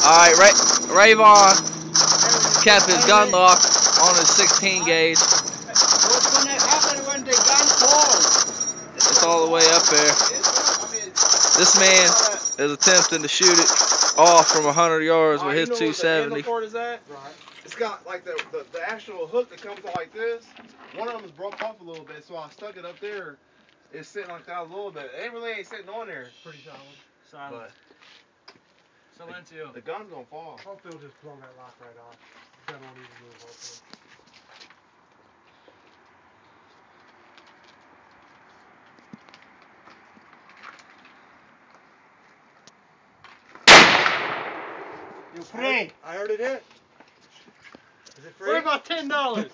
Alright, Rayvon kept his gun lock on his 16 gauge. What's going to happen when the gun falls? It's all the way up there. This man is attempting to shoot it off from 100 yards with his You know what the handle 270. for it is at? Right. It's got like the actual hook that comes out like this. One of them is broke off a little bit, so I stuck it up there. It's sitting like that a little bit. It really ain't sitting on there. Pretty solid. Silent. Silencio. The gun's gonna fall. Hopefully it'll just blow that lock right off. Gun won't even move, hopefully. You free? I heard it hit. Is it For about $10.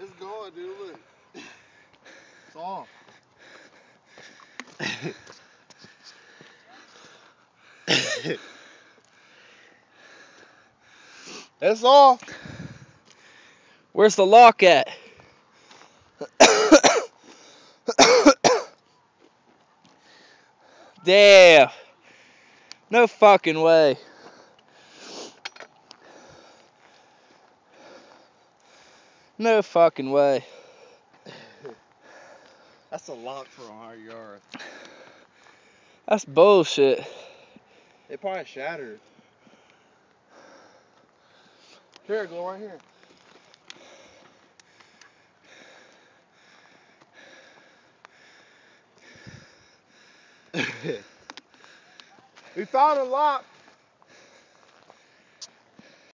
It's going, dude. Look. It's off. It's off. Where's the lock at? Damn. No fucking way. No fucking way. That's a lock for 100 yards. That's bullshit. It probably shattered. Here, go right here. We found a lock.